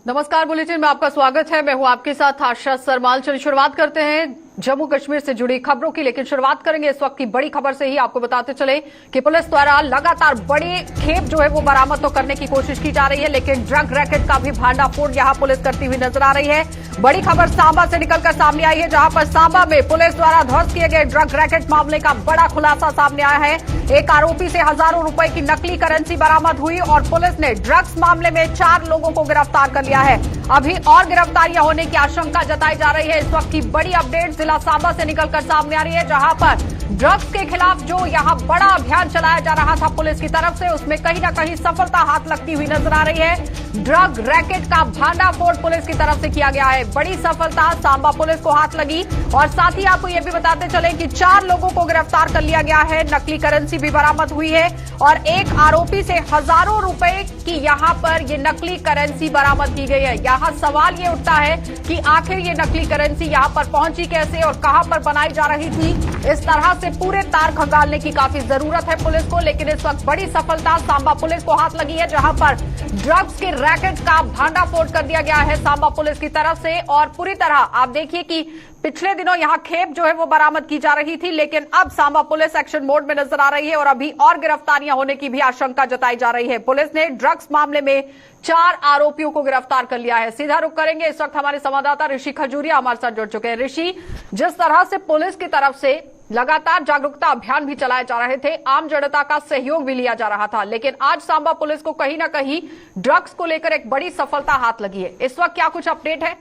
नमस्कार, बुलेटिन में आपका स्वागत है। मैं हूं आपके साथ आशा सरमाल। चलिए शुरुआत करते हैं जम्मू कश्मीर से जुड़ी खबरों की, लेकिन शुरुआत करेंगे इस वक्त की बड़ी खबर से ही। आपको बताते चले कि पुलिस द्वारा लगातार बड़ी खेप जो है वो बरामद तो करने की कोशिश की जा रही है, लेकिन ड्रग रैकेट का भी भांडाफोड़ यहां पुलिस करती हुई नजर आ रही है। बड़ी खबर सांबा से निकलकर सामने आई है, जहां पर सांबा में पुलिस द्वारा ध्वस्त किए गए ड्रग रैकेट मामले का बड़ा खुलासा सामने आया है। एक आरोपी से हजारों रुपए की नकली करेंसी बरामद हुई और पुलिस ने ड्रग्स मामले में 4 लोगों को गिरफ्तार कर लिया है। अभी और गिरफ्तारियां होने की आशंका जताई जा रही है। इस वक्त की बड़ी अपडेट जिला सांबा से निकलकर सामने आ रही है, जहां पर ड्रग्स के खिलाफ जो यहां बड़ा अभियान चलाया जा रहा था पुलिस की तरफ से, उसमें कहीं ना कहीं सफलता हाथ लगती हुई नजर आ रही है। ड्रग रैकेट का भांडाफोड़ पुलिस की तरफ से किया गया है। बड़ी सफलता सांबा पुलिस को हाथ लगी और साथ ही आपको यह भी बताते चले कि 4 लोगों को गिरफ्तार कर लिया गया है। नकली करेंसी भी बरामद हुई है और एक आरोपी से हजारों रुपए की यहां पर ये नकली करेंसी बरामद की गई है। यहां सवाल ये उठता है कि आखिर ये नकली करेंसी यहां पर पहुंची कैसे और कहां पर बनाई जा रही थी। इस तरह से पूरे तार खंगालने की काफी जरूरत है पुलिस को, लेकिन इस वक्त बड़ी सफलता सांबा पुलिस को हाथ लगी है, जहां पर ड्रग्स के रैकेट का भांडाफोड़ कर दिया गया है सांबा पुलिस की तरफ से। और पूरी तरह आप देखिए कि पिछले दिनों यहां खेप जो है वो बरामद की जा रही थी, लेकिन अब सांबा पुलिस एक्शन मोड में नजर आ रही है और अभी और गिरफ्तारियां होने की भी आशंका जताई जा रही है। पुलिस ने ड्रग्स मामले में 4 आरोपियों को गिरफ्तार कर लिया है। सीधा रुख करेंगे, इस वक्त हमारे संवाददाता ऋषि खजूरिया हमारे साथ जुड़ चुके हैं। ऋषि, जिस तरह से पुलिस की तरफ से लगातार जागरूकता अभियान भी चलाए जा रहे थे, आम जनता का सहयोग भी लिया जा रहा था, लेकिन आज सांबा पुलिस को कहीं ना कहीं ड्रग्स को लेकर एक बड़ी सफलता हाथ लगी है। इस वक्त क्या कुछ अपडेट है?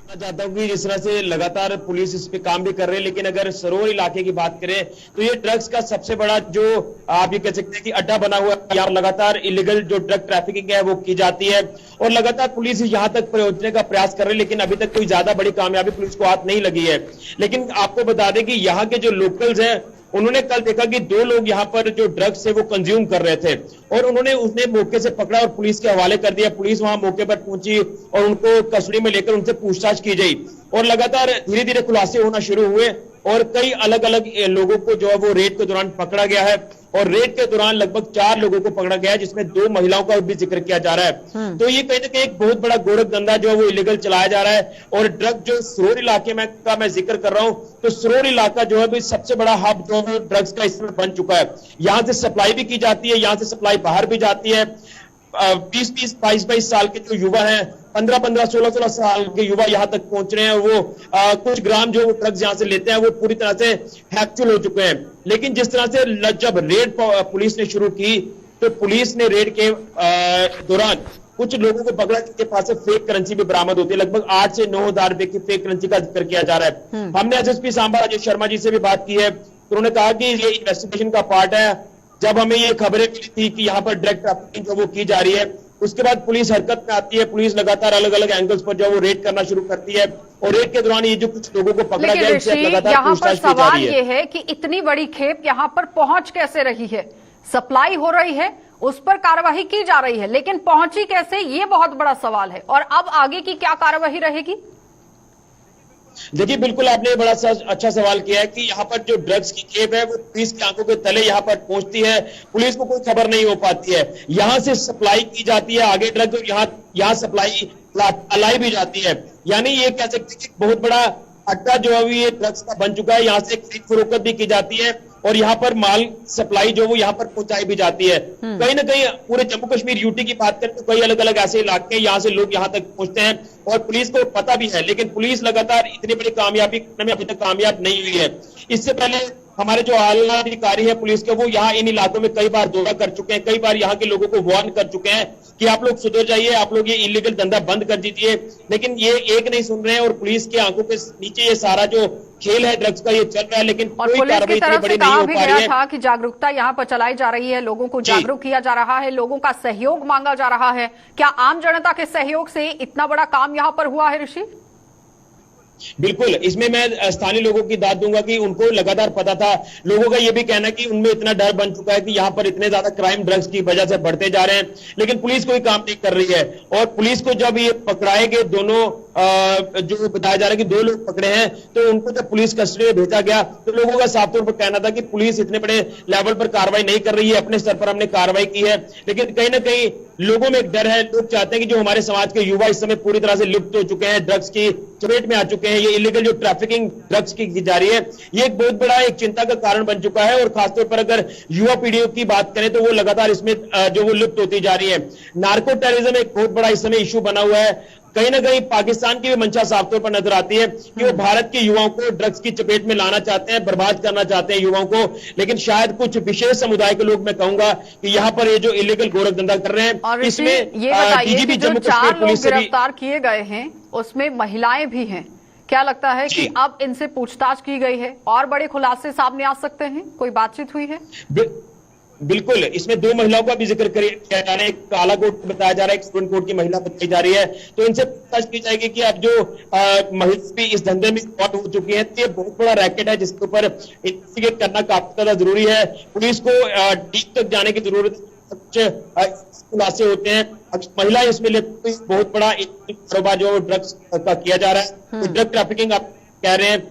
चाहता हूँ कि जिस तरह से लगातार पुलिस इस पे काम भी कर रही है, लेकिन अगर सरोवर इलाके की बात करें तो ये ड्रग्स का सबसे बड़ा जो आप ये कह सकते हैं कि अड्डा बना हुआ है। यहाँ लगातार इलीगल जो ड्रग ट्रैफिकिंग है वो की जाती है और लगातार पुलिस यहाँ तक पहुंचने का प्रयास कर रही है, लेकिन अभी तक कोई ज्यादा बड़ी कामयाबी पुलिस को हाथ नहीं लगी है। लेकिन आपको बता दें कि यहाँ के जो लोकल्स हैं उन्होंने कल देखा कि 2 लोग यहाँ पर जो ड्रग्स है वो कंज्यूम कर रहे थे और उन्हें मौके से पकड़ा और पुलिस के हवाले कर दिया। पुलिस वहां मौके पर पहुंची और उनको कस्टडी में लेकर उनसे पूछताछ की गई और लगातार धीरे धीरे खुलासे होना शुरू हुए और कई अलग अलग लोगों को जो है वो रेड के दौरान पकड़ा गया है और रेड के दौरान लगभग 4 लोगों को पकड़ा गया है, जिसमें 2 महिलाओं का भी जिक्र किया जा रहा है। तो ये कहीं ना कहीं एक बहुत बड़ा गोरख धंधा जो है वो इलीगल चलाया जा रहा है और ड्रग जो सरोवर इलाके में का मैं जिक्र कर रहा हूं, तो सरोवर इलाका जो है सबसे बड़ा हब जो है ड्रग्स का इसमें बन चुका है। यहां से सप्लाई भी की जाती है, यहां से सप्लाई बाहर भी जाती है। 20-20, 22-22 साल के जो युवा हैं, 15-15, 16-16 साल के युवा यहां तक पहुंच रहे हैं। वो कुछ ग्राम जो ड्रग्स यहां से लेते हैं वो पूरी तरह से हैक्चुअल हो चुके हैं। लेकिन जिस तरह से जब रेड पुलिस ने शुरू की तो पुलिस ने रेड के दौरान कुछ लोगों को पकड़ा जिनके पास से फेक करेंसी भी बरामद होती है। लगभग 8 से 9 हजार रुपए की फेक करेंसी का जिक्र किया जा रहा है। हमने एसएसपी सांबा राजेश शर्मा जी से भी बात की है, तो उन्होंने कहा कि ये इन्वेस्टिगेशन का पार्ट है। जब हमें ये खबरें मिली थी कि यहाँ पर ड्रग ट्रैफिकिंग जो वो की जा रही है, उसके बाद पुलिस हरकत में आती है। पुलिस लगातार अलग अलग एंगल्स पर जो वो रेड करना शुरू करती है और रेड के दौरान ये जो कुछ लोगों को पकड़ा गया उनसे लगातार पूछताछ की जा रही है। सवाल ये है कि इतनी बड़ी खेप यहाँ पर पहुंच कैसे रही है? सप्लाई हो रही है, उस पर कार्रवाई की जा रही है, लेकिन पहुंची कैसे, ये बहुत बड़ा सवाल है। और अब आगे की क्या कार्रवाई रहेगी? देखिए, बिल्कुल आपने बड़ा अच्छा सवाल किया है कि यहाँ पर जो ड्रग्स की खेप है वो पुलिस की आंखों के तले यहाँ पर पहुंचती है, पुलिस को कोई खबर नहीं हो पाती है। यहाँ से सप्लाई की जाती है आगे ड्रग्स और यहाँ सप्लाई लाई भी जाती है। यानी ये कह सकते हैं कि बहुत बड़ा अड्डा जो है ये ड्रग्स का बन चुका है। यहाँ से खरीद फरोख्त भी की जाती है और यहाँ पर माल सप्लाई जो वो यहाँ पर पहुंचाई भी जाती है। कहीं ना कहीं पूरे जम्मू कश्मीर यूटी की बात करें तो कई अलग अलग ऐसे इलाके हैं, यहाँ से लोग यहाँ तक पहुंचते हैं और पुलिस को पता भी है, लेकिन पुलिस लगातार इतनी बड़ी कामयाबी में अभी तक कामयाब नहीं हुई है। इससे पहले हमारे जो आला अधिकारी है पुलिस के, वो यहाँ इन इलाकों में कई बार दौरा कर चुके हैं, कई बार यहाँ के लोगों को वार्न कर चुके हैं कि आप लोग सुधर जाइए, आप लोग ये इलीगल धंधा बंद कर दीजिए, लेकिन ये एक नहीं सुन रहे हैं और पुलिस के आंखों के नीचे ये सारा जो खेल है ड्रग्स का ये चल रहा है, लेकिन कोई कार्रवाई इतनी बड़ी नहीं हो पा रही है। था कि जागरूकता यहाँ पर चलाई जा रही है, लोगों को जागरूक किया जा रहा है, लोगों का सहयोग मांगा जा रहा है। क्या आम जनता के सहयोग से इतना बड़ा काम यहाँ पर हुआ है ऋषि? बिल्कुल, इसमें मैं स्थानीय लोगों की दाद दूंगा कि उनको लगातार पता था। लोगों का यह भी कहना है कि उनमें इतना डर बन चुका है कि यहाँ पर इतने ज्यादा क्राइम ड्रग्स की वजह से बढ़ते जा रहे हैं, लेकिन पुलिस कोई काम नहीं कर रही है। और पुलिस को जब ये पकड़ाए गए दोनों जो बताया जा रहा है कि 2 लोग पकड़े हैं, तो उनको जब पुलिस कस्टडी में भेजा गया तो लोगों का साफ तौर पर कहना था कि पुलिस इतने बड़े लेवल पर कार्रवाई नहीं कर रही है, अपने स्तर पर हमने कार्रवाई की है। लेकिन कहीं ना कहीं लोगों में एक डर है, लोग चाहते हैं कि जो हमारे समाज के युवा इस समय पूरी तरह से लुप्त हो चुके हैं, ड्रग्स की चपेट में आ चुके हैं, ये इलीगल जो ट्रैफिकिंग ड्रग्स की जा रही है, ये एक बहुत बड़ा एक चिंता का कारण बन चुका है। और खासतौर पर अगर युवा पीढ़ियों की बात करें तो वो लगातार इसमें जो वो लुप्त होती जा रही है। नार्को टेररिज्म एक बहुत बड़ा इस समय इशू बना हुआ है। कहीं ना कहीं पाकिस्तान की भी मंशा साफ तौर पर नजर आती है कि वो भारत के युवाओं को ड्रग्स की चपेट में लाना चाहते हैं, बर्बाद करना चाहते हैं युवाओं को। लेकिन शायद कुछ विशेष समुदाय के लोग, मैं कहूंगा कि यहाँ पर ये जो इलीगल गोरख धंधा कर रहे हैं, और इसमें ये बताइए कि जो जम्मू 4 कश्मीर लोग पुलिस से भी गिरफ्तार किए गए हैं उसमें महिलाएं भी हैं। क्या लगता है कि अब इनसे पूछताछ की गई है और बड़े खुलासे सामने आ सकते हैं? कोई बातचीत हुई है? बिल्कुल, इसमें 2 महिलाओं का भी जिक्र किया जा रहा है। एक काला कोट बताया जा रहा है, एक स्टूडेंट कोट की महिला बताई जा रही है। तो इनसे पूछताछ की जाएगी कि अब जो महिला भी इस धंधे में इन्वॉल्व हो चुकी है, तो ये बहुत बड़ा रैकेट है जिसके ऊपर इन्वेस्टिगेट करना काफी ज्यादा जरूरी है। पुलिस को डीप तक जाने की जरूरत है, कुछ खुलासे होते हैं। महिला इसमें बहुत बड़ा कारोबार जो ड्रग्स का किया जा रहा है, तो ड्रग ट्रैफिकिंग आप कह रहे हैं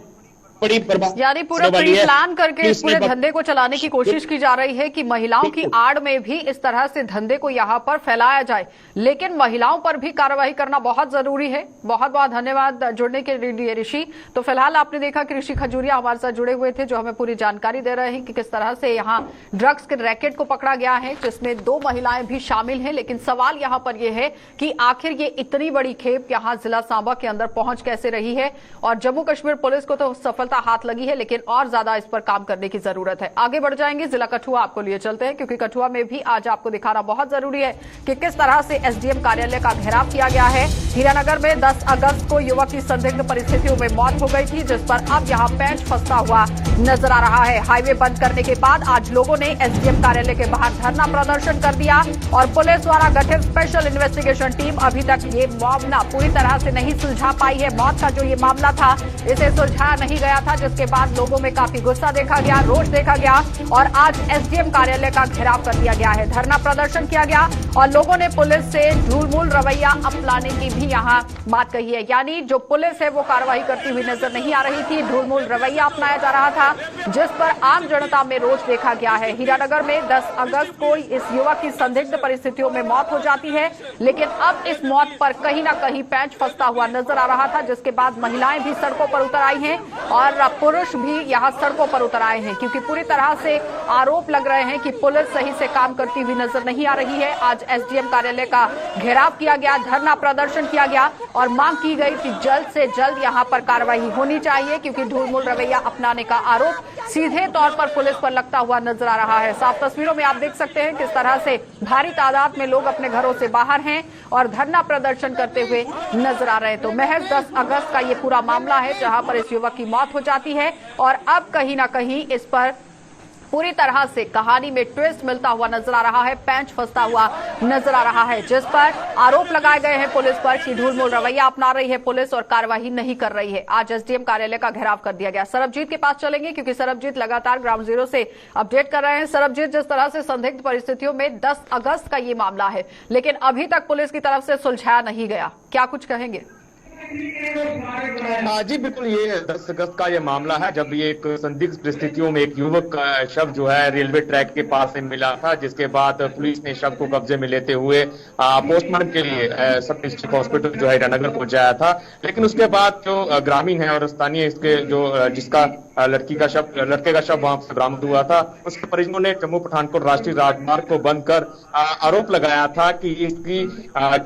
बड़ी बर्बाद, यानी पूरा प्री प्लान करके इस पूरे धंधे को चलाने की कोशिश की जा रही है कि महिलाओं की आड़ में भी इस तरह से धंधे को यहाँ पर फैलाया जाए। लेकिन महिलाओं पर भी कार्रवाई करना बहुत जरूरी है। बहुत बहुत धन्यवाद जुड़ने के लिए ऋषि। तो फिलहाल आपने देखा कि ऋषि खजूरिया हमारे साथ जुड़े हुए थे, जो हमें पूरी जानकारी दे रहे हैं कि किस तरह से यहाँ ड्रग्स के रैकेट को पकड़ा गया है, जिसमें 2 महिलाएं भी शामिल हैं। लेकिन सवाल यहाँ पर यह है कि आखिर ये इतनी बड़ी खेप यहाँ जिला सांबा के अंदर पहुंच कैसे रही है? और जम्मू कश्मीर पुलिस को तो सफलता हाथ लगी है, लेकिन और ज्यादा इस पर काम करने की जरूरत है। आगे बढ़ जाएंगे, जिला कठुआ आपको लिए चलते हैं, क्योंकि कठुआ में भी आज आपको दिखाना बहुत जरूरी है कि किस तरह से एसडीएम कार्यालय का घेराव किया गया है। हीरानगर में 10 अगस्त को युवक की संदिग्ध परिस्थितियों में मौत हो गई थी, जिस पर अब यहां पेंच फंसता हुआ नजर आ रहा है। हाईवे बंद करने के बाद आज लोगों ने एसडीएम कार्यालय के बाहर धरना प्रदर्शन कर दिया और पुलिस द्वारा गठित स्पेशल इन्वेस्टिगेशन टीम अभी तक ये मामला पूरी तरह से नहीं सुलझा पाई है। मौत का जो ये मामला था, इसे सुलझाया नहीं गया था, जिसके बाद लोगों में काफी गुस्सा देखा गया, रोष देखा गया और आज एसडीएम कार्यालय का घेराव कर दिया गया है। धरना प्रदर्शन किया गया और लोगों ने पुलिस से ढूलमूल रवैया अपनाने की भी यहां बात कही है। यानी जो पुलिस है वो कार्रवाई करती हुई नजर नहीं आ रही थी, ढूलमूल रवैया अपनाया जा रहा था, जिस पर आम जनता में रोष देखा गया है। हीरानगर में 10 अगस्त को इस युवक की संदिग्ध परिस्थितियों में मौत हो जाती है, लेकिन अब इस मौत पर कहीं ना कहीं पेंच फंसता हुआ नजर आ रहा था, जिसके बाद महिलाएं भी सड़कों पर उतर आई हैं और पुरुष भी यहां सड़कों पर उतर आए हैं, क्योंकि पूरी तरह से आरोप लग रहे हैं कि पुलिस सही से काम करती हुई नजर नहीं आ रही है। आज एसडीएम कार्यालय का घेराव किया गया, धरना प्रदर्शन किया गया और मांग की गई कि जल्द से जल्द यहां पर कार्रवाई होनी चाहिए, क्योंकि ढूलमूल रवैया अपनाने का आरोप सीधे तौर पर पुलिस पर लगता हुआ नजर आ रहा है। साफ तस्वीरों में आप देख सकते हैं किस तरह से भारी तादाद में लोग अपने घरों से बाहर हैं और धरना प्रदर्शन करते हुए नजर आ रहे हैं। तो महज 10 अगस्त का ये पूरा मामला है, जहां पर इस युवक की मौत हो जाती है और अब कहीं ना कहीं इस पर पूरी तरह से कहानी में ट्विस्ट मिलता हुआ नजर आ रहा है, पेंच फंसता हुआ नजर आ रहा है, जिस पर आरोप लगाए गए हैं पुलिस पर कि ढूलमूल रवैया अपना रही है पुलिस और कार्रवाई नहीं कर रही है। आज एसडीएम कार्यालय का घेराव कर दिया गया। सरबजीत के पास चलेंगे, क्योंकि सरबजीत लगातार ग्राउंड जीरो से अपडेट कर रहे हैं। सरबजीत, जिस तरह से संदिग्ध परिस्थितियों में 10 अगस्त का ये मामला है, लेकिन अभी तक पुलिस की तरफ से सुलझाया नहीं गया, क्या कुछ कहेंगे? जी बिल्कुल, ये 10 अगस्त का ये मामला है, जब ये एक संदिग्ध परिस्थितियों में एक युवक का शव जो है रेलवे ट्रैक के पास से मिला था, जिसके बाद पुलिस ने शव को कब्जे में लेते हुए पोस्टमार्टम के लिए सब डिस्ट्रिक्ट हॉस्पिटल जो है हीरानगर पहुंचाया था। लेकिन उसके बाद जो ग्रामीण है और स्थानीय इसके जो जिसका लड़के का शव वहां से बरामद हुआ था, उसके परिजनों ने जम्मू पठानकोट राष्ट्रीय राजमार्ग को बंद कर आरोप लगाया था कि इसकी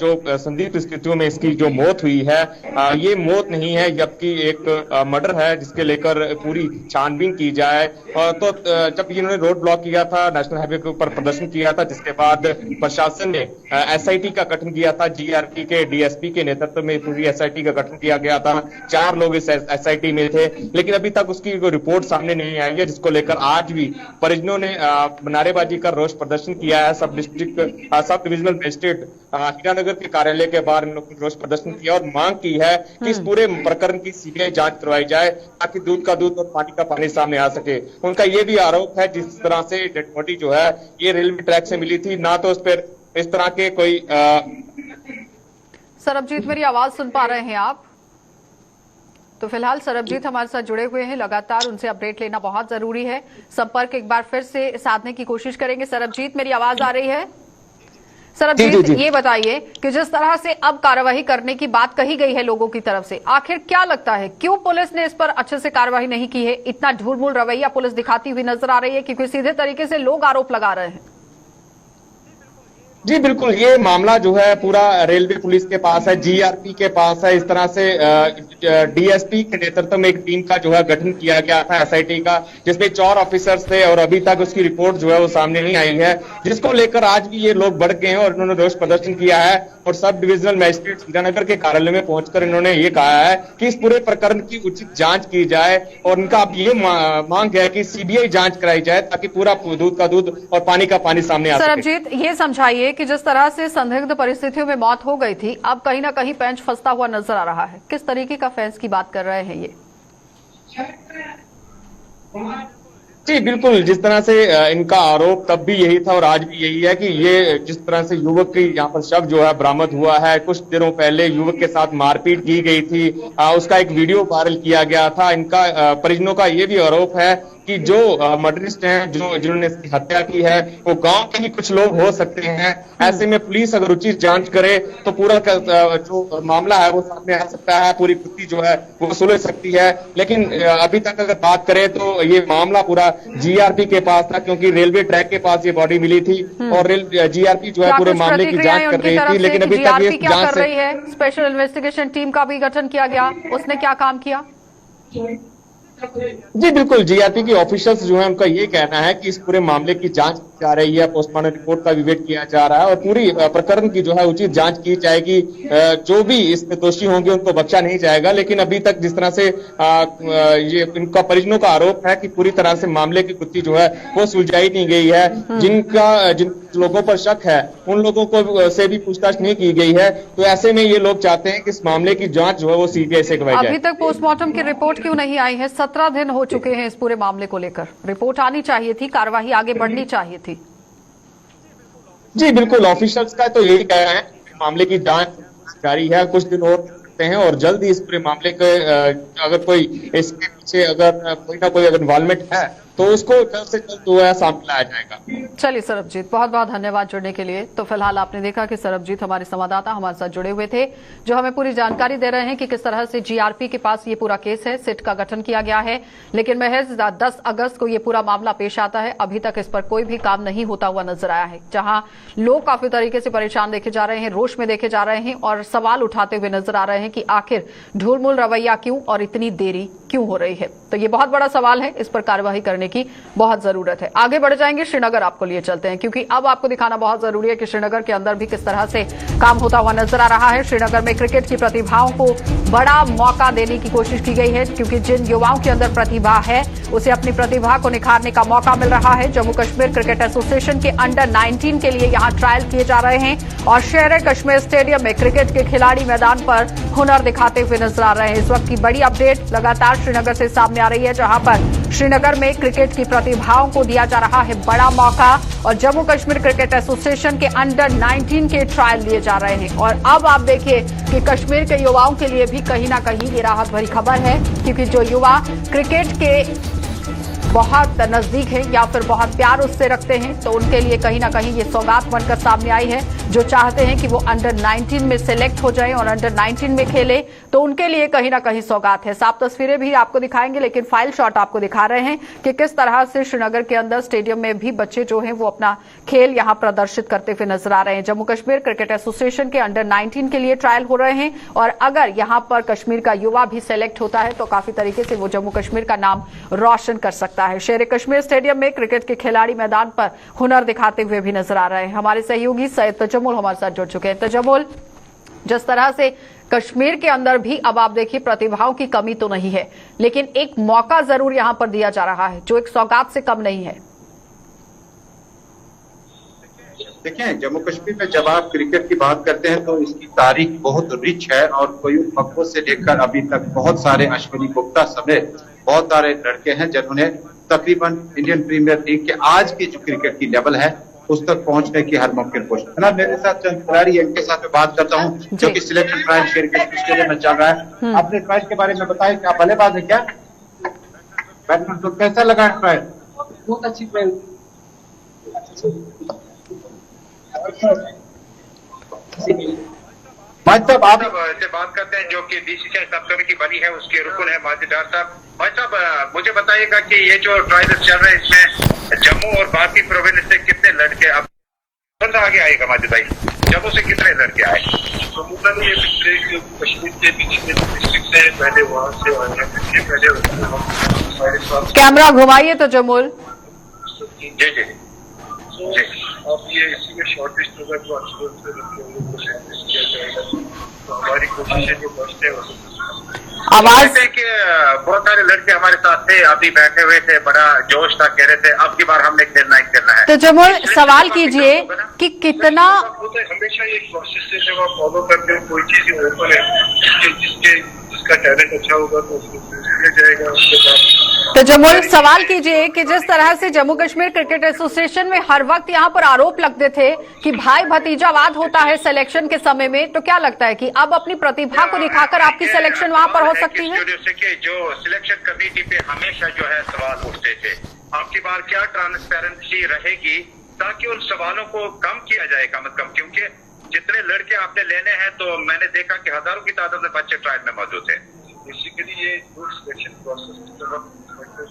जो संदिग्ध स्थितियों में इसकी जो मौत हुई है, ये मौत नहीं है, जबकि एक मर्डर है, जिसके लेकर पूरी छानबीन की जाए। तो जब इन्होंने रोड ब्लॉक किया था, नेशनल हाईवे के ऊपर प्रदर्शन किया था, जिसके बाद प्रशासन ने एसआईटी का गठन किया था। जीआरपी के डीएसपी के नेतृत्व में पूरी एसआईटी का गठन किया गया था। 4 लोग इस एसआईटी में थे, लेकिन अभी तक उसकी कोई रिपोर्ट सामने नहीं आई है, जिसको लेकर आज भी परिजनों ने नारेबाजी कर रोष प्रदर्शन किया है। सब डिविजनल मजिस्ट्रेट हीरानगर के कार्यालय के बाहर रोष प्रदर्शन किया और मांग की है कि इस पूरे प्रकरण की सीबीआई जांच करवाई जाए, ताकि दूध का दूध और पानी का पानी सामने आ सके। उनका ये भी आरोप है, जिस तरह से डेड बॉडी जो है ये रेलवे ट्रैक से मिली थी, ना तो उस पर इस तरह के कोई सरबजीत, मेरी आवाज सुन पा रहे हैं आप? तो फिलहाल सरबजीत हमारे साथ जुड़े हुए हैं, लगातार उनसे अपडेट लेना बहुत जरूरी है। संपर्क एक बार फिर से साधने की कोशिश करेंगे। सरबजीत, मेरी आवाज आ रही है? सरबजीत, ये बताइए कि जिस तरह से अब कार्रवाई करने की बात कही गई है लोगों की तरफ से, आखिर क्या लगता है क्यों पुलिस ने इस पर अच्छे से कार्रवाई नहीं की है? इतना ढूलमूल रवैया पुलिस दिखाती हुई नजर आ रही है, क्योंकि सीधे तरीके से लोग आरोप लगा रहे हैं। जी बिल्कुल, ये मामला जो है पूरा रेलवे पुलिस के पास है, जीआरपी के पास है। इस तरह से डीएसपी के नेतृत्व में एक टीम का जो है गठन किया गया था एसआईटी का, जिसमें 4 ऑफिसर्स थे और अभी तक उसकी रिपोर्ट जो है वो सामने नहीं आई है, जिसको लेकर आज भी ये लोग बढ़ गए हैं और इन्होंने रोष प्रदर्शन किया है और सब डिविजनल मजिस्ट्रेट हीरानगर के कार्यालय में पहुंचकर इन्होंने ये कहा है कि इस पूरे प्रकरण की उचित जांच की जाए और इनका अब ये मांग है कि सीबीआई जांच कराई जाए ताकि पूरा दूध का दूध और पानी का पानी सामने आ सके। सरबजीत, ये समझाइए कि जिस तरह से संदिग्ध परिस्थितियों में मौत हो गई थी, अब कहीं ना कहीं पेंच फंसता हुआ नजर आ रहा है। किस तरीके का फेंस की बात कर रहे हैं ये? जी बिल्कुल, जिस तरह से इनका आरोप तब भी यही था और आज भी यही है कि ये जिस तरह से युवक की यहाँ पर शव जो है बरामद हुआ है, कुछ दिनों पहले युवक के साथ मारपीट की गई थी, उसका एक वीडियो वायरल किया गया था। इनका परिजनों का ये भी आरोप है कि जो मर्डरिस्ट हैं, जिन्होंने इसकी हत्या की है, वो गांव के ही कुछ लोग हो सकते हैं। ऐसे में पुलिस अगर उचित जांच करे तो पूरा जो मामला है वो सामने आ सकता है, पूरी गुत्थी जो है वो सुलझ सकती है। लेकिन अभी तक अगर बात करें तो ये मामला पूरा जीआरपी के पास था, क्योंकि रेलवे ट्रैक के पास ये बॉडी मिली थी और जीआरपी जो है पूरे मामले की जांच कर रही थी, लेकिन अभी तक ये क्या कर रही है? स्पेशल इन्वेस्टिगेशन टीम का भी गठन किया गया, उसने क्या काम किया? जी बिल्कुल, जीआरपी के ऑफिसर्स जो है उनका ये कहना है कि इस पूरे मामले की जांच की जा रही है, पोस्टमार्टम रिपोर्ट का भी वेट किया जा रहा है और पूरी प्रकरण की जो है उचित जांच की जाएगी। जो भी इसमें दोषी होंगे उनको बख्शा नहीं जाएगा। लेकिन अभी तक जिस तरह से ये इनका परिजनों का आरोप है कि पूरी तरह से मामले की गुत्थी जो है वो सुलझाई नहीं गई है। जिन लोगों पर शक है उन लोगों को से भी पूछताछ नहीं की गई है, तो ऐसे में ये लोग चाहते हैं कि इस मामले की जांच जो है वो सीबीआई से करवाई जाए। अभी तक पोस्टमार्टम की रिपोर्ट क्यों नहीं आई है? 17 दिन हो चुके हैं इस पूरे मामले को लेकर, रिपोर्ट आनी चाहिए थी, कार्यवाही आगे बढ़नी चाहिए थी। जी बिल्कुल, ऑफिसर्स का तो यही कहना है मामले की जांच जारी है, कुछ दिन और सकते हैं और जल्द ही इस पूरे मामले के अगर कोई इसके पीछे अगर कोई ना कोई अगर इन्वॉल्वमेंट है तो उसको जल्द से जल्द जो है सामने लाया जाएगा। चलिए सरबजीत, बहुत बहुत धन्यवाद जुड़ने के लिए। तो फिलहाल आपने देखा कि सरबजीत हमारे संवाददाता हमारे साथ जुड़े हुए थे, जो हमें पूरी जानकारी दे रहे हैं कि किस तरह से जीआरपी के पास ये पूरा केस है, सिट का गठन किया गया है, लेकिन महज 10 अगस्त को ये पूरा मामला पेश आता है। अभी तक इस पर कोई भी काम नहीं होता हुआ नजर आया है, जहां लोग काफी तरीके से परेशान देखे जा रहे हैं, रोष में देखे जा रहे हैं और सवाल उठाते हुए नजर आ रहे हैं कि आखिर ढूलमूल रवैया क्यों और इतनी देरी क्यों हो रही है। तो ये बहुत बड़ा सवाल है, इस पर कार्यवाही करने की बहुत जरूरत है। आगे बढ़ जाएंगे, श्रीनगर आपको लिए चलते हैं, क्योंकि अब आपको दिखाना बहुत जरूरी है कि श्रीनगर के अंदर भी किस तरह से काम होता हुआ नजर आ रहा है। श्रीनगर में क्रिकेट की प्रतिभाओं को बड़ा मौका देने की कोशिश की गई है, क्योंकि जिन युवाओं के अंदर प्रतिभा है उसे अपनी प्रतिभा को निखारने का मौका मिल रहा है। जम्मू कश्मीर क्रिकेट एसोसिएशन के अंडर 19 के लिए यहां ट्रायल किए जा रहे हैं और शेर कश्मीर स्टेडियम में क्रिकेट के खिलाड़ी मैदान पर हुनर दिखाते हुए नजर आ रहे हैं। इस वक्त की बड़ी अपडेट लगातार श्रीनगर से सामने आ रही है, जहां पर श्रीनगर में क्रिकेट की प्रतिभाओं को दिया जा रहा है बड़ा मौका और जम्मू कश्मीर क्रिकेट एसोसिएशन के अंडर 19 के ट्रायल लिए जा रहे हैं। और अब आप देखिए कि कश्मीर के युवाओं के लिए भी कहीं ना कहीं ये राहत भरी खबर है, क्योंकि जो युवा क्रिकेट के बहुत नजदीक है या फिर बहुत प्यार उससे रखते हैं, तो उनके लिए कहीं ना कहीं ये सौगात बनकर सामने आई है। जो चाहते हैं कि वो अंडर 19 में सिलेक्ट हो जाएं और अंडर 19 में खेले, तो उनके लिए कहीं ना कहीं सौगात है। साफ तस्वीरें भी आपको दिखाएंगे, लेकिन फाइल शॉट आपको दिखा रहे हैं कि किस तरह से श्रीनगर के अंदर स्टेडियम में भी बच्चे जो हैं वो अपना खेल यहां प्रदर्शित करते हुए नजर आ रहे हैं। जम्मू कश्मीर क्रिकेट एसोसिएशन के अंडर 19 के लिए ट्रायल हो रहे हैं और अगर यहां पर कश्मीर का युवा भी सिलेक्ट होता है तो काफी तरीके से वो जम्मू कश्मीर का नाम रोशन कर सकता है। शेर कश्मीर स्टेडियम में क्रिकेट के खिलाड़ी मैदान पर हुनर दिखाते हुए भी नजर आ रहे हैं। हमारे सहयोगी सैयद तजम्मुल हमारे साथ जुड़ चुके हैं। तजम्मुल, जिस तरह से कश्मीर के अंदर भी अब आप देखिए प्रतिभाओं की कमी तो नहीं है, लेकिन एक मौका जरूर यहां पर दिया जा रहा है जो एक सौगात से कम नहीं है। देखें, जम्मू कश्मीर में जब आप क्रिकेट की बात करते हैं तो इसकी तारीख बहुत रिच है और कयूम मकबूल से लेकर अभी तक बहुत सारे अश्विनी गुप्ता समेत बहुत सारे लड़के हैं जिन्होंने तकरीबन इंडियन प्रीमियर लीग के आज की जो क्रिकेट की लेवल है उस तक पहुंचने की हर मुमकिन कोशिश है ना। मेरे साथ चंद खिलाड़ी है, इनके साथ मैं बात करता हूँ जो कि सिलेक्शन ट्रायल स्टेडियम में चल रहा है। अपने ट्रायल के बारे में बताएं, क्या बल्लेबाज है क्या? बैट्समैन, तो कैसा लगा ट्रायल? बहुत अच्छी ट्रायल। भाई साहब आप से बात करते हैं जो कि बीसीसीआई सब कमेटी बनी है, उसके रुकन है माजिदार साहब। भाई साहब मुझे बताइएगा कि ये जो ट्रायल्स चल रहे हैं इसमें जम्मू और बाकी प्रोविंस से कितने लड़के अब कौन सा आगे आएगा? माजिद भाई, जम्मू से कितने लड़के आए? अमूमन ये पिछले कश्मीर के पिछले डिस्ट्रिक्ट से पहले वहाँ से आए हैं, पिछले पहले कैमरा घुमाइए तो जमुल। जी जी जी। अब ये इसी में शॉर्टेस्ट होगा तो अच्छे से लोगों को शॉर्टेस्ट किया जाएगा। तो हमारी कोशिश है जो बचते हैं आवाज कि बहुत सारे लड़के हमारे साथ थे, अभी बैठे हुए थे, बड़ा जोश था, कह रहे थे अब की बार हमने खेलना ही खेलना है। तो जमुल सवाल कीजिए कि कितना हमेशा ये प्रोसेस से जब आप फॉलो करते हो कोई चीज ओपन है जिसका टैलेंट अच्छा होगा तो उसको जाएगा। उसके बाद तो जमुल सवाल कीजिए कि जिस तरह से जम्मू कश्मीर क्रिकेट एसोसिएशन में हर वक्त यहाँ पर आरोप लगते थे कि भाई भतीजावाद होता है सिलेक्शन के समय में, तो क्या लगता है कि अब अपनी प्रतिभा को दिखाकर आपकी सिलेक्शन वहाँ पर हो सकती है? जो सिलेक्शन कमेटी पे हमेशा जो है सवाल उठते थे, आपकी बार क्या ट्रांसपेरेंसी रहेगी ताकि उन सवालों को कम किया जाए कम से कम? क्योंकि जितने लड़के आपने लेने हैं तो मैंने देखा कि हजारों की तादाद में बच्चे ट्रायल में मौजूद थे। बेसिकली ये जो सिलेक्शन प्रोसेस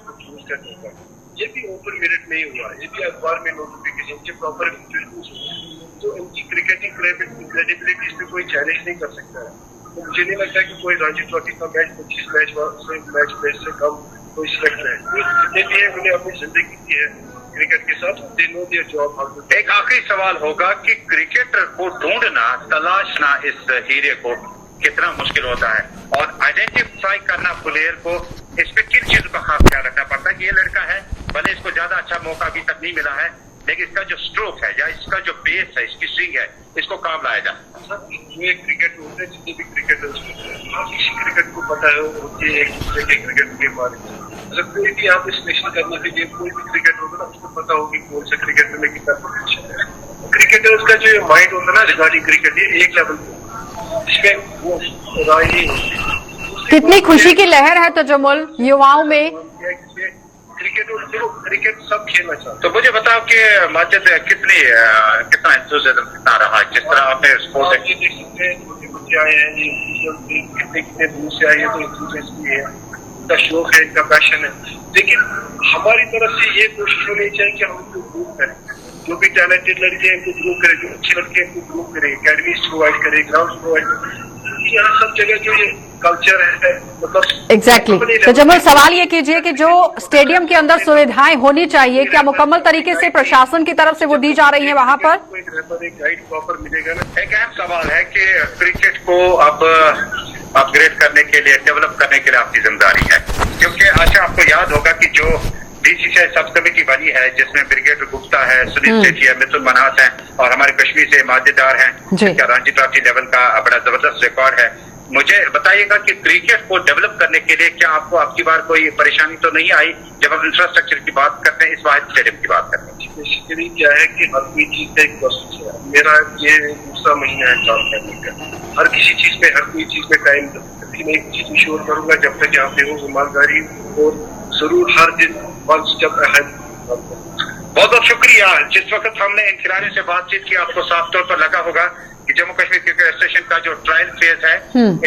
को चूज करने का ये भी ओपन मेरिट नहीं हुआ, ये भी अखबार में नोटिफिकेशन के प्रॉपर इंटरव्यूज हुए, तो इनकी क्रिकेटिंग क्रेडिबिलिटी इस पे कोई चैलेंज नहीं कर सकता है। तो मुझे नहीं लगता कि कोई रणजी ट्रॉफी का मैच 25 मैच से कम कोई सिलेक्ट है। जितने भी है उन्हें अपनी जिंदगी की है क्रिकेट के साथ, दे नो देयर जॉब। एक आखिरी सवाल होगा कि क्रिकेटर को ढूंढना, तलाशना इस हीरे को कितना मुश्किल होता है और आइडेंटिफाई करना प्लेयर को, इस पे किन चीजों का खास ख्याल रखना पड़ता है कि ये लड़का है, भले इसको ज्यादा अच्छा मौका अभी तक नहीं मिला है, लेकिन इसका जो स्ट्रोक है या इसका जो बेस है, इसकी स्विंग है, इसको काम लाया जाए। ये क्रिकेट होते हैं जितने भी क्रिकेटर्स किसी क्रिकेट को पता है होती है एक दूसरे के क्रिकेट के बारे में। मतलब कोई भी आप सिलेक्शन करने के लिए कोई भी क्रिकेट होगा ना उसको पता होगी कौन सा क्रिकेट में कितना पोटेंशियल है। क्रिकेटर्स का जो माइंड होता है ना रिगार्डिंग क्रिकेट, ये एक लेवल पे इसमें वो राय नहीं होती। कितनी खुशी की लहर है तो जमुल युवाओं में। क्रिकेट सब खेलना चाहते। तो मुझे बताओ कि माजिद कितना एंथुसियाज्म कितना रहा जिस तरह आपने स्पोर्ट देख सकते हैं, छोटे बच्चे आए हैं, ये कितने दूर से आए हैं, तो इंटरेस्ट भी है, इनका शौक है, इनका पैशन है। लेकिन हमारी तरफ से ये कोशिश होनी चाहिए कि हम उनको ग्रूप करें, जो भी टैलेंटेड लड़के हैं उनको ग्रूप करें, जो अच्छे लड़के हैं उनको ग्रूप करें, अकेडमीज प्रोवाइड करें, ग्राउंड प्रोवाइड करें। यहाँ सब जगह जो ये कल्चर है मतलब एग्जैक्टली तो जमुल सवाल ये कीजिए कि जो स्टेडियम के अंदर सुविधाएं होनी चाहिए क्या मुकम्मल तरीके से प्रशासन की तरफ से वो दी जा रही है वहाँ पर? एक गाइड प्रॉपर मिलेगा ना। एक अहम सवाल है कि क्रिकेट को अब अपग्रेड करने के लिए, डेवलप करने के लिए आपकी जिम्मेदारी है, क्योंकि अच्छा आपको याद होगा कि जो बीसीसीआई सब कमेटी बनी है जिसमें ब्रिगेड गुप्ता है, सुनील सेठी है, मिथुन मन्हास है और हमारे कश्मीर से माजिदार हैं, जिनका रणजी ट्रॉफी लेवल का बड़ा जबरदस्त रिकॉर्ड है। मुझे बताइएगा कि क्रिकेट को डेवलप करने के लिए क्या आपको आपकी बार कोई परेशानी तो नहीं आई जब हम इंफ्रास्ट्रक्चर की बात करते हैं, इस वाहिद स्टेडियम की बात करते हैं? बेसिकली क्या है कि हर कोई चीज का एक प्रोसेस है। मेरा ये दूसरा महीना है काम करने का, हर किसी चीज में हर कोई चीज में टाइम मैं एक चीज इंश्योर करूंगा जब तक यहाँ पे हो ईमानदारी और जरूर हर दिन वन स्टेप अहेड। बहुत बहुत शुक्रिया। जिस वक्त हमने इन खिलाड़ियों से बातचीत की आपको साफ तौर पर लगा होगा कि जम्मू कश्मीर क्रिकेट एसोसिएशन का जो ट्रायल फेज है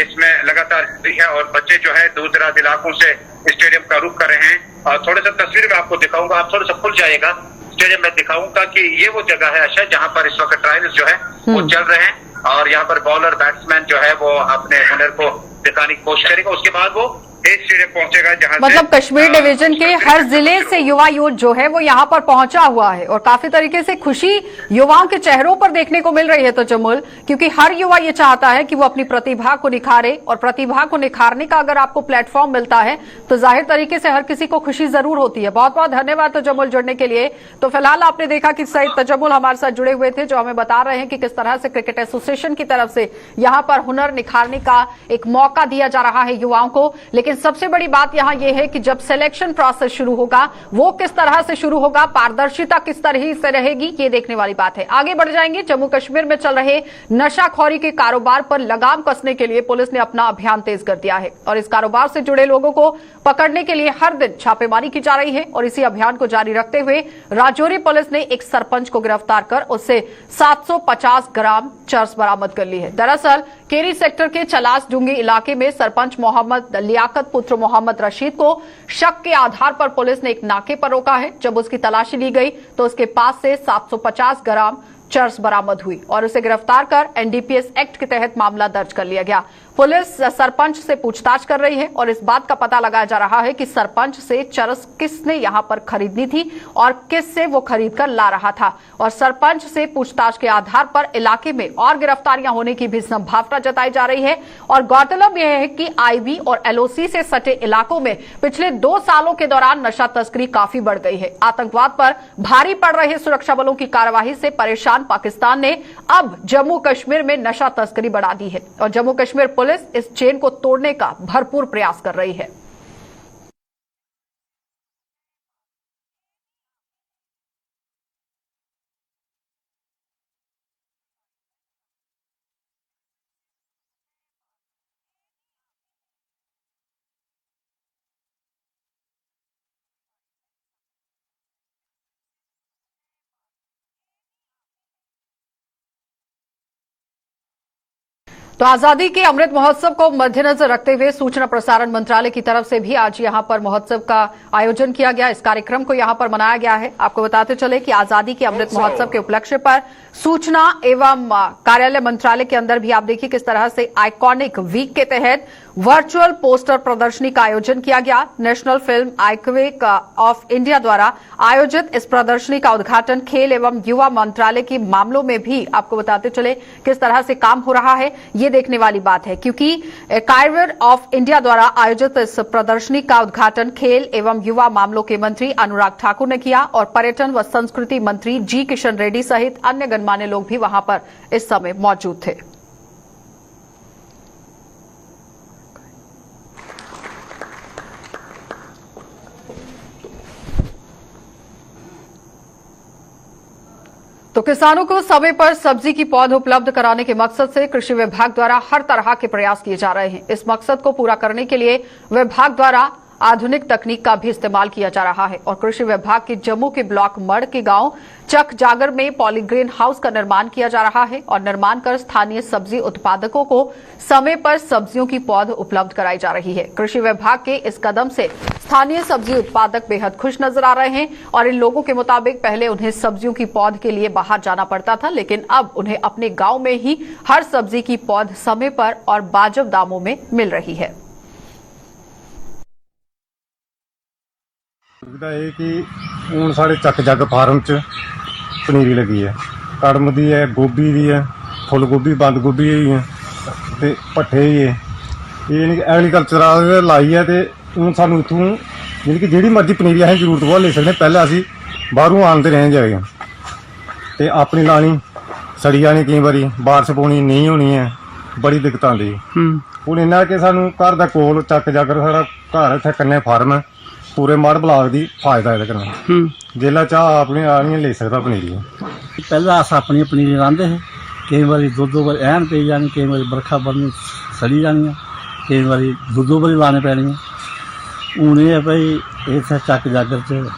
इसमें लगातार है और बच्चे जो है दूर दराज इलाकों से स्टेडियम का रुख कर रहे हैं। और थोड़ा सा तस्वीर में आपको दिखाऊंगा, आप थोड़ा सा खुल जाएगा स्टेडियम में, दिखाऊंगा कि ये वो जगह है अच्छा जहाँ पर इस वक्त ट्रायल्स जो है वो चल रहे हैं और यहाँ पर बॉलर बैट्समैन जो है वो अपने हुनर को दिखाने की कोशिश करेगा। उसके बाद वो स्टेडियम पहुंचेगा जहां मतलब कश्मीर डिवीजन के हर जिले से युवा यूथ जो है वो यहाँ पर पहुंचा हुआ है और काफी तरीके से खुशी युवाओं के चेहरों पर देखने को मिल रही है तो जमुल, क्योंकि हर युवा ये चाहता है कि वो अपनी प्रतिभा को निखारे और प्रतिभा को निखारने का अगर आपको प्लेटफॉर्म मिलता है तो जाहिर तरीके से हर किसी को खुशी जरूर होती है। बहुत बहुत धन्यवाद तो जमुल जुड़ने के लिए। तो फिलहाल आपने देखा कि सईद तजमुल हमारे साथ जुड़े हुए थे जो हमें बता रहे हैं कि किस तरह से क्रिकेट एसोसिएशन की तरफ से यहाँ पर हुनर निखारने का एक मौका दिया जा रहा है युवाओं को। लेकिन लेकिन सबसे बड़ी बात यहां यह है कि जब सिलेक्शन प्रोसेस शुरू होगा वो किस तरह से शुरू होगा, पारदर्शिता किस तरह से रहेगी, ये देखने वाली बात है। आगे बढ़ जाएंगे। जम्मू कश्मीर में चल रहे नशाखोरी के कारोबार पर लगाम कसने के लिए पुलिस ने अपना अभियान तेज कर दिया है और इस कारोबार से जुड़े लोगों को पकड़ने के लिए हर दिन छापेमारी की जा रही है और इसी अभियान को जारी रखते हुए राजौरी पुलिस ने एक सरपंच को गिरफ्तार कर उससे 750 ग्राम चरस बरामद कर ली है। दरअसल केरी सेक्टर के चलास डूंगी इलाके में सरपंच मोहम्मद लियाकत पुत्र मोहम्मद रशीद को शक के आधार पर पुलिस ने एक नाके पर रोका है। जब उसकी तलाशी ली गई तो उसके पास से 750 ग्राम चरस बरामद हुई और उसे गिरफ्तार कर एनडीपीएस एक्ट के तहत मामला दर्ज कर लिया गया। पुलिस सरपंच से पूछताछ कर रही है और इस बात का पता लगाया जा रहा है कि सरपंच से चरस किसने यहां पर खरीदनी थी और किससे वो खरीद कर ला रहा था और सरपंच से पूछताछ के आधार पर इलाके में और गिरफ्तारियां होने की भी संभावना जताई जा रही है। और गौरतलब यह है कि आईबी और एलओसी से सटे इलाकों में पिछले 2 सालों के दौरान नशा तस्करी काफी बढ़ गई है। आतंकवाद पर भारी पड़ रहे सुरक्षा बलों की कार्यवाही से परेशान पाकिस्तान ने अब जम्मू कश्मीर में नशा तस्करी बढ़ा दी है और जम्मू कश्मीर पुलिस इस चेन को तोड़ने का भरपूर प्रयास कर रही है। तो आजादी के अमृत महोत्सव को मद्देनजर रखते हुए सूचना प्रसारण मंत्रालय की तरफ से भी आज यहां पर महोत्सव का आयोजन किया गया। इस कार्यक्रम को यहां पर मनाया गया है। आपको बताते चले कि आजादी के अमृत महोत्सव के उपलक्ष्य पर सूचना एवं कार्यालय मंत्रालय के अंदर भी आप देखिए किस तरह से आइकॉनिक वीक के तहत वर्चुअल पोस्टर प्रदर्शनी का आयोजन किया गया। National film iconic of India द्वारा आयोजित इस प्रदर्शनी का उद्घाटन खेल एवं युवा मंत्रालय के मामलों में भी आपको बताते चले किस तरह से काम हो रहा है, ये देखने वाली बात है क्योंकि आइकॉनिक ऑफ इंडिया द्वारा आयोजित इस प्रदर्शनी का उद्घाटन खेल एवं युवा मामलों के मंत्री अनुराग ठाकुर ने किया और पर्यटन व संस्कृति मंत्री जी किशन रेड्डी सहित अन्य गणमान्य लोग भी वहां पर इस समय मौजूद थे। तो किसानों को समय पर सब्जी की पौध उपलब्ध कराने के मकसद से कृषि विभाग द्वारा हर तरह के प्रयास किए जा रहे हैं। इस मकसद को पूरा करने के लिए विभाग द्वारा आधुनिक तकनीक का भी इस्तेमाल किया जा रहा है और कृषि विभाग के जम्मू के ब्लॉक मड़ के गांव चक जागर में पॉलीग्रेन हाउस का निर्माण किया जा रहा है और निर्माण कर स्थानीय सब्जी उत्पादकों को समय पर सब्जियों की पौध उपलब्ध कराई जा रही है। कृषि विभाग के इस कदम से स्थानीय सब्जी उत्पादक बेहद खुश नजर आ रहे हैं और इन लोगों के मुताबिक पहले उन्हें सब्जियों की पौध के लिए बाहर जाना पड़ता था, लेकिन अब उन्हें अपने गांव में ही हर सब्जी की पौध समय पर और वाजिब दामों में मिल रही है। सुविधा है कि हूँ साढ़े चक जग फार्म च पनीरी लगी है, कड़म दी है, गोभी दी है, फुल गोभी बंद गोभी है ते भट्ठे ही है। ये एग्रीकल्चर लाई है तो हूँ सानू इतों यानी कि जिहड़ी मर्जी पनीरी असें जरूरत वो ले सकते। पहले असीं बाहरों आनते रह जाए तो अपनी लानी सड़ी जानी, कई बारी बारिश पौनी नहीं होनी है, बड़ी दिक्कत आती। हूँ इन्ना कि सानू घर दा कोल चक जाकर साढ़ा घर इत्थे कन्ने फार्म है, पूरे मड़ ब्लाक दी फायदा ये करना। जेला चाह अपनी आनियां ले सकता पनीरी। पहला अस अपनी पनीरी लांदे हे, कई बारी दो बारी ऐन पई जानी, कई बारी बरखा बरनी सड़ी जानियां, कई बारी दो बारी लाने पैनियां। हूँ ये भाई इत्थे चक जागर च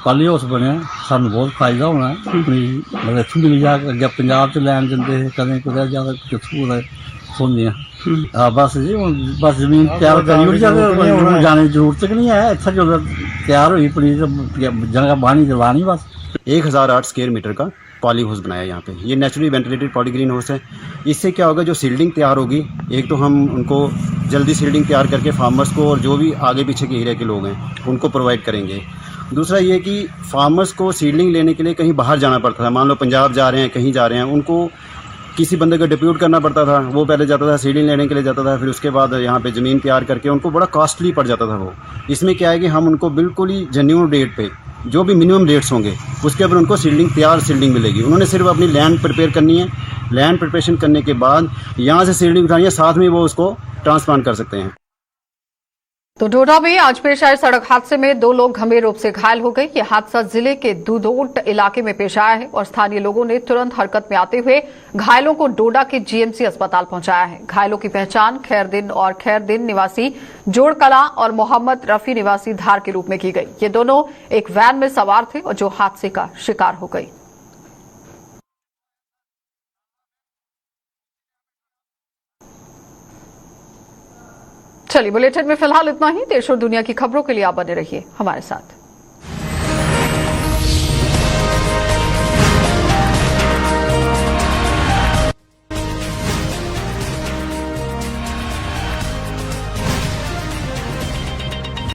पाली हाउस बने, सानू बहुत फायदा होना पनीरी मतलब इत्थों मिली जा। अगे पंजाब च लैन जंदे हे, कदें कुदै जाकर कित्थों सुनदियां। बस जी बस जमीन तैयार करी जाने की जरूरत नहीं है। इतना जो तैयार हुई पनीर जगह बानी लानी बस। 1008 स्क्वायर मीटर का पॉली हाउस बनाया यहाँ पे। ये नेचुरली वेंटिलेटेड पॉलीग्रीन हाउस है। इससे क्या होगा, जो सील्डिंग तैयार होगी, एक तो हम उनको जल्दी सील्डिंग तैयार करके फार्मर्स को और जो भी आगे पीछे के एरिया के लोग हैं उनको प्रोवाइड करेंगे। दूसरा ये कि फार्मर्स को सील्डिंग लेने के लिए कहीं बाहर जाना पड़ता था। मान लो पंजाब जा रहे हैं, कहीं जा रहे हैं, उनको किसी बंदे को डिप्यूट करना पड़ता था। वो पहले जाता था सीडिंग लेने के लिए जाता था, फिर उसके बाद यहाँ पे ज़मीन तैयार करके उनको बड़ा कॉस्टली पड़ जाता था वो। इसमें क्या है कि हम उनको बिल्कुल ही जेन्युइन रेट पे, जो भी मिनिमम रेट्स होंगे उसके ऊपर उनको सील्डिंग तैयार सील्डिंग मिलेगी। उन्होंने सिर्फ अपनी लैंड प्रिपेयर करनी है, लैंड प्रिपरेशन करने के बाद यहाँ से सील्डिंग उठानी है, साथ में वो उसको ट्रांसप्लांट कर सकते हैं। तो डोडा में आज पेश आए सड़क हादसे में 2 लोग गंभीर रूप से घायल हो गए। यह हादसा जिले के दुधोट इलाके में पेश आया है और स्थानीय लोगों ने तुरंत हरकत में आते हुए घायलों को डोडा के जीएमसी अस्पताल पहुंचाया है। घायलों की पहचान खैरदिन निवासी जोड़कला और मोहम्मद रफी निवासी धार के रूप में की गई। ये दोनों एक वैन में सवार थे और जो हादसे का शिकार हो गई। चलिए, बुलेटिन में फिलहाल इतना ही। देश और दुनिया की खबरों के लिए आप बने रहिए हमारे साथ।